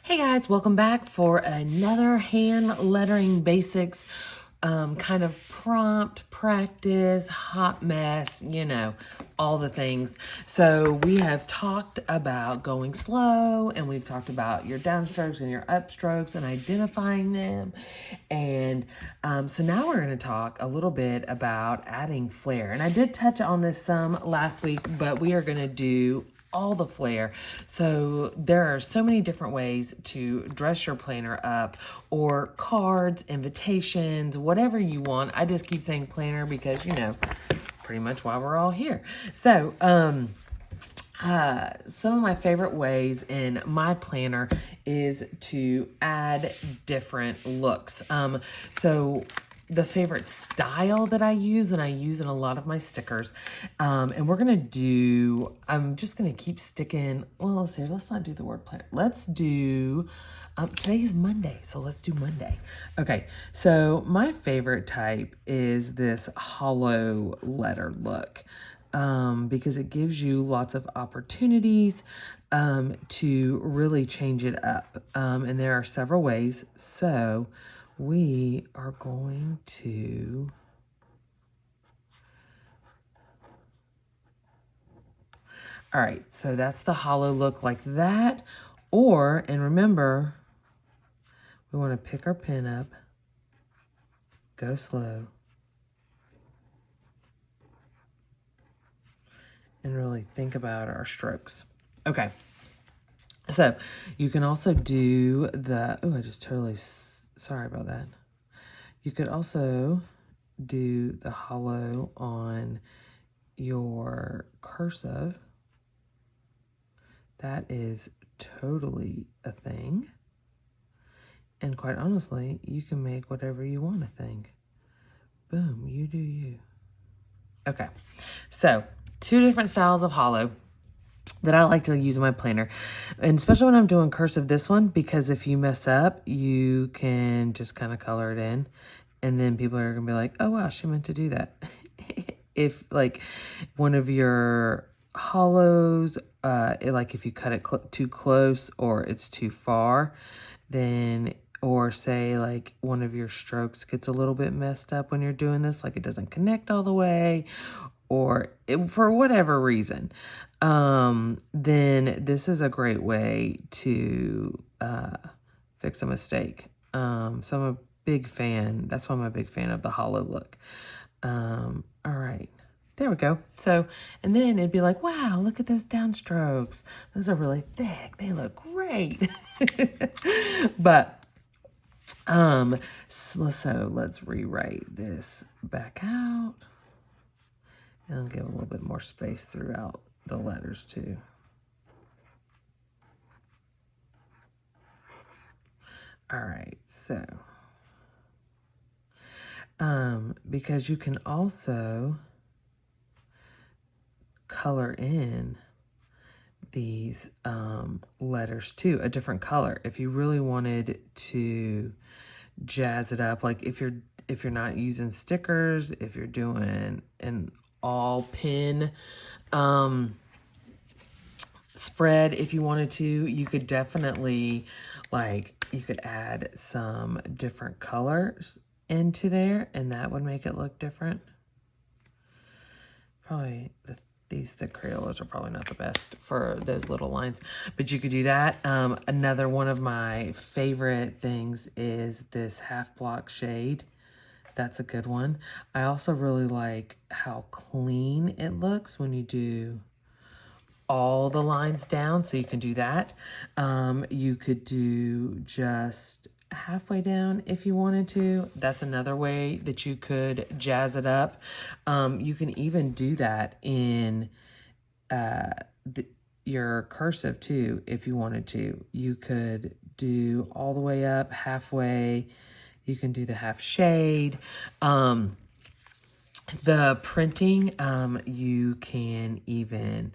Hey guys, welcome back for another hand lettering basics kind of prompt practice, hot mess, all the things. So we have talked about going slow, and we've talked about your downstrokes and your upstrokes and identifying them. And so now we're going to talk a little bit about adding flair. And I did touch on this some last week, but we are going to do all the flair. So there are so many different ways to dress your planner up, or cards, invitations, whatever you want. I just keep saying planner because, pretty much why we're all here. So, some of my favorite ways in my planner is to add different looks. So the favorite style that I use, and I use in a lot of my stickers, and I'm just gonna keep sticking, well, let's not do the word planner. Let's do, today is Monday, so let's do Monday. Okay, so my favorite type is this hollow letter look. Because it gives you lots of opportunities to really change it up. And there are several ways. So we are going to all right, so that's the hollow look like that. And remember, we want to pick our pen up, go slow, and really think about our strokes. Okay, so you can also do sorry about that. You could also do the hollow on your cursive. That is totally a thing. And quite honestly, you can make whatever you want a thing. Boom, you do you. Okay, so 2 different styles of hollow that I like to use in my planner, and especially when I'm doing cursive, this one, because if you mess up, you can just kind of color it in, and then people are gonna be like, oh wow, she meant to do that. If like one of your hollows, if you cut it too close or it's too far, then, or say like one of your strokes gets a little bit messed up when you're doing this, like it doesn't connect all the way, or for whatever reason, then this is a great way to fix a mistake. So I'm a big fan. That's why I'm a big fan of the hollow look. All right. There we go. So, and then it'd be like, wow, look at those downstrokes. Those are really thick. They look great. But, so let's rewrite this back out. And I'll give a little bit more space throughout the letters too. All right, so, because you can also color in these letters too, a different color. If you really wanted to jazz it up, like if you're not using stickers, if you're doing an all pin spread, if you wanted to, you could definitely, you could add some different colors into there, and that would make it look different. Probably these thick Crayolas are probably not the best for those little lines, but you could do that. Another one of my favorite things is this half block shade. That's a good one. I also really like how clean it looks when you do all the lines down, so you can do that. You could do just halfway down if you wanted to. That's another way that you could jazz it up. You can even do that in your cursive too, if you wanted to. You could do all the way up, halfway. You can do the half shade. The printing, you can even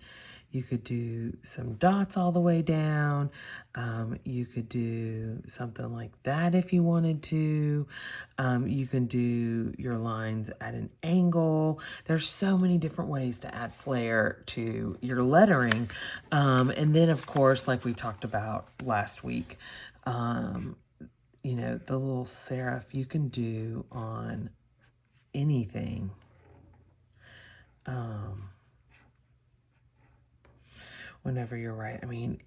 You could do some dots all the way down. You could do something like that if you wanted to. You can do your lines at an angle. There's so many different ways to add flair to your lettering. And then, of course, like we talked about last week, you know, the little serif you can do on anything. Whenever you're right. I mean,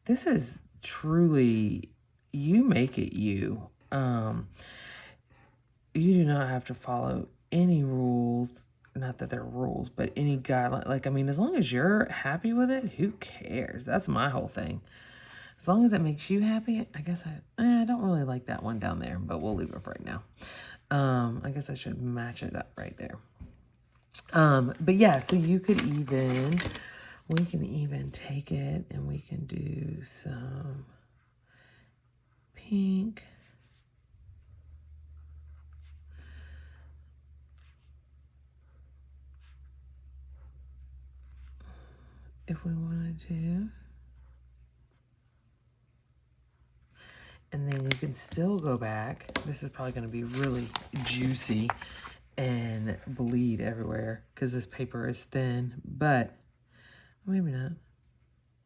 this is truly, you make it you. You do not have to follow any rules. Not that they're rules, but any guideline. Like, I mean, as long as you're happy with it, who cares? That's my whole thing. As long as it makes you happy, I guess I don't really like that one down there, but we'll leave it for right now. I guess I should match it up right there. But yeah, so you could even, we can even take it and we can do some pink. If we wanted to. And then you can still go back. This is probably going to be really juicy and bleed everywhere because this paper is thin, but maybe not.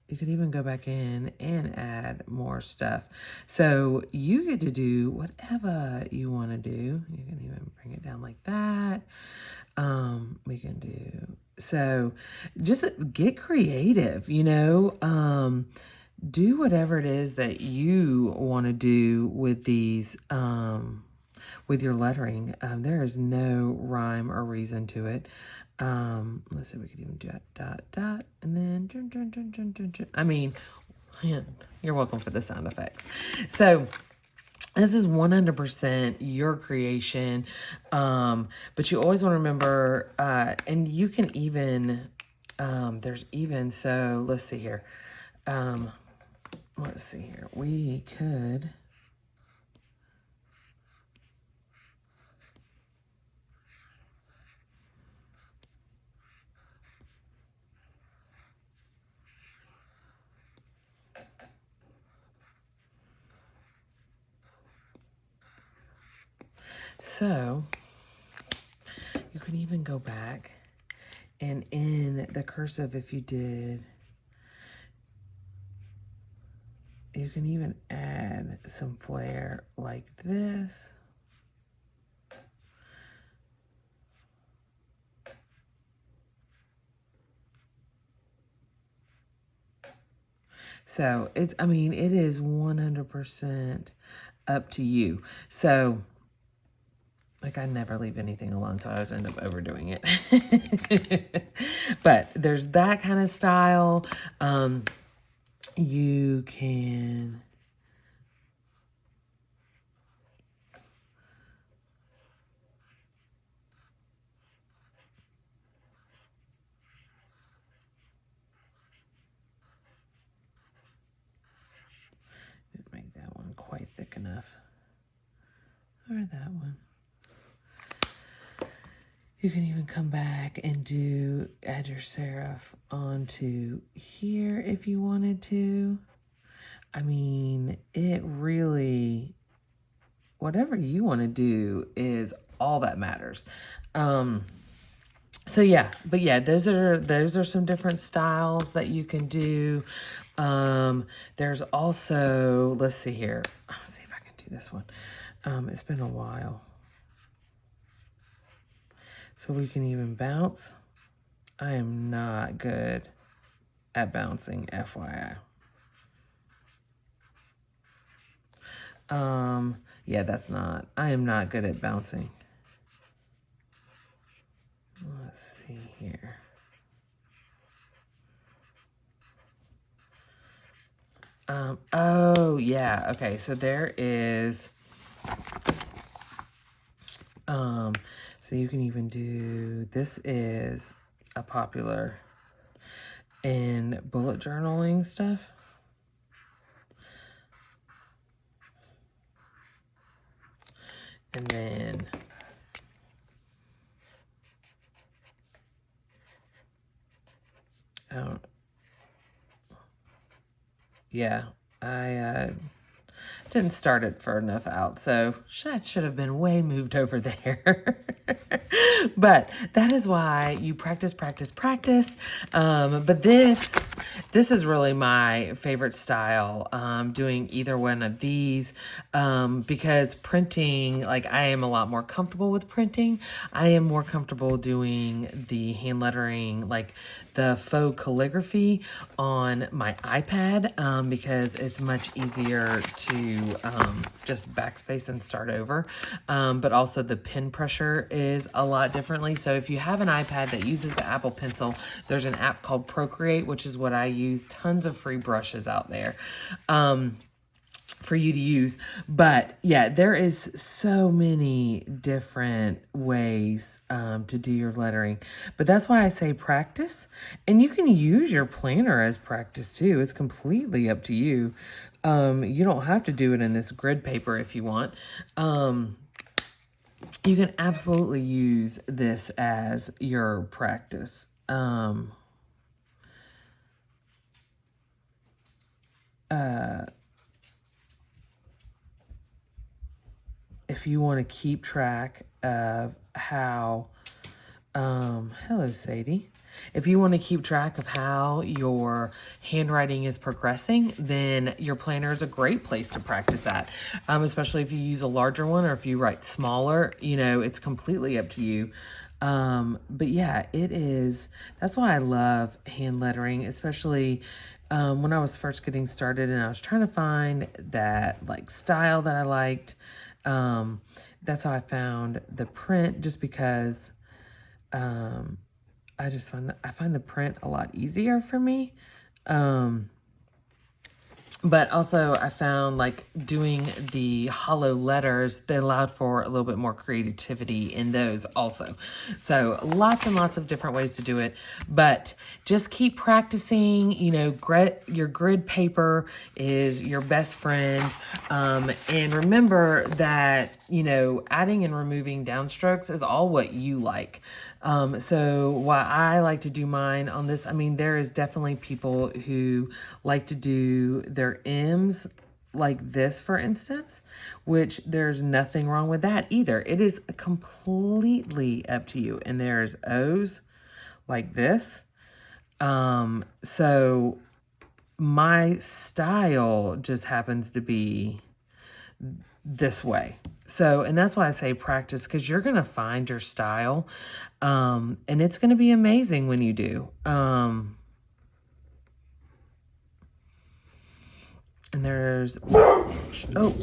You could even go back in and add more stuff. So you get to do whatever you want to do. You can even bring it down like that. We can do, so just get creative, you know, do whatever it is that you want to do with these, with your lettering. There is no rhyme or reason to it. Let's see, we could even do dot, and then, I mean, yeah, you're welcome for the sound effects. So this is 100% your creation. But you always want to remember, and you can even, there's even, so let's see here. Let's see here. We could, so you can even go back and in the cursive, if you did, you can even add some flair like this. So it's, I mean, it is 100% up to you. So like, I never leave anything alone, so I always end up overdoing it. But there's that kind of style. You can, make that one quite thick enough. Or that one. You can even come back and add your serif onto here if you wanted to. I mean, it really, whatever you want to do is all that matters. So yeah, but yeah, those are some different styles that you can do. There's also, let's see here. I'll see if I can do this one. It's been a while. So we can even bounce. I am not good at bouncing, FYI. Yeah, I am not good at bouncing. Let's see here. Oh yeah, okay, so there is, so you can even do, this is a popular in bullet journaling stuff. And then yeah, I didn't start it far enough out, so that should have been way moved over there. But that is why you practice, practice, practice. But this is really my favorite style, doing either one of these, because printing, like I am a lot more comfortable with printing. I am more comfortable doing the hand lettering, like the faux calligraphy on my iPad, because it's much easier to just backspace and start over. But also the pen pressure is a lot differently. So if you have an iPad that uses the Apple Pencil, there's an app called Procreate, which is what I use. Tons of free brushes out there. For you to use. But yeah, there is so many different ways to do your lettering. But that's why I say practice. And you can use your planner as practice too. It's completely up to you. You don't have to do it in this grid paper if you want. You can absolutely use this as your practice. If you want to keep track of how, hello, Sadie. If you want to keep track of how your handwriting is progressing, then your planner is a great place to practice at, especially if you use a larger one or if you write smaller, you know, it's completely up to you. But yeah, it is. That's why I love hand lettering, especially when I was first getting started and I was trying to find that like style that I liked. That's how I found the print, just because I just find the print a lot easier for me. But also I found like doing the hollow letters, they allowed for a little bit more creativity in those also. So lots and lots of different ways to do it, but just keep practicing. You know, your grid paper is your best friend. And remember that, you know, adding and removing downstrokes is all what you like. So why I like to do mine on this, I mean, there is definitely people who like to do their M's like this, for instance, which there's nothing wrong with that either. It is completely up to you. And there's O's like this. So my style just happens to be this way. So, and that's why I say practice, because you're going to find your style, and it's going to be amazing when you do. And there's,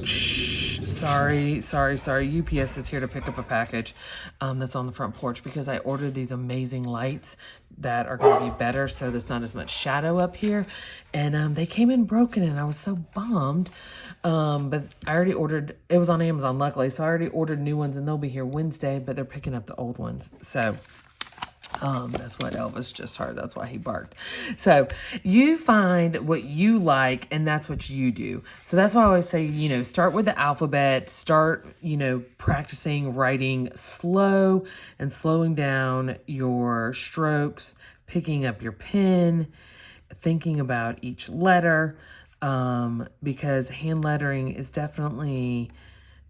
sorry. UPS is here to pick up a package that's on the front porch, because I ordered these amazing lights that are going to be better, so there's not as much shadow up here. And they came in broken, and I was so bummed. But I already ordered, it was on Amazon, luckily, so I already ordered new ones, and they'll be here Wednesday, but they're picking up the old ones. So that's what Elvis just heard. That's why he barked. So you find what you like, and that's what you do. So that's why I always say, you know, start with the alphabet, start, you know, practicing writing slow and slowing down your strokes, picking up your pen, thinking about each letter, because hand lettering is definitely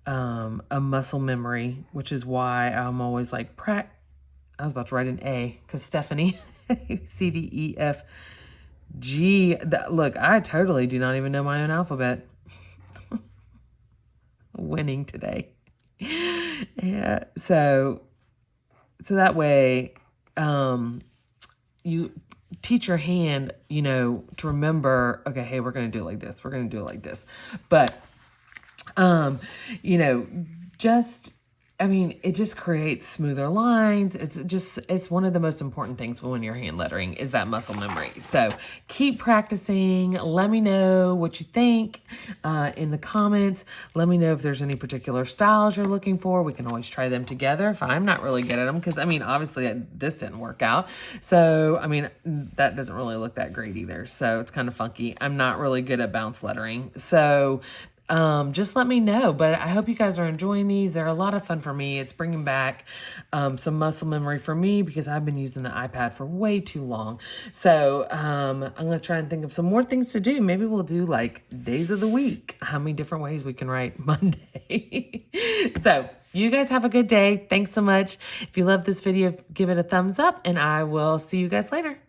a muscle memory, which is why I'm always like, I was about to write an A, because Stephanie, C, D, E, F, G. Look, I totally do not even know my own alphabet. Winning today. Yeah, so that way, you teach your hand, you know, to remember, okay, hey, we're going to do it like this. We're going to do it like this. But, you know, just, I mean, it just creates smoother lines. It's one of the most important things when you're hand lettering is that muscle memory. So keep practicing. Let me know what you think in the comments. Let me know if there's any particular styles you're looking for. We can always try them together if I'm not really good at them, because I mean, obviously this didn't work out. So, I mean, that doesn't really look that great either. So it's kind of funky. I'm not really good at bounce lettering. So just let me know. But I hope you guys are enjoying these. They're a lot of fun for me. It's bringing back some muscle memory for me because I've been using the iPad for way too long. So I'm going to try and think of some more things to do. Maybe we'll do like days of the week, how many different ways we can write Monday. So you guys have a good day. Thanks so much. If you love this video, give it a thumbs up, and I will see you guys later.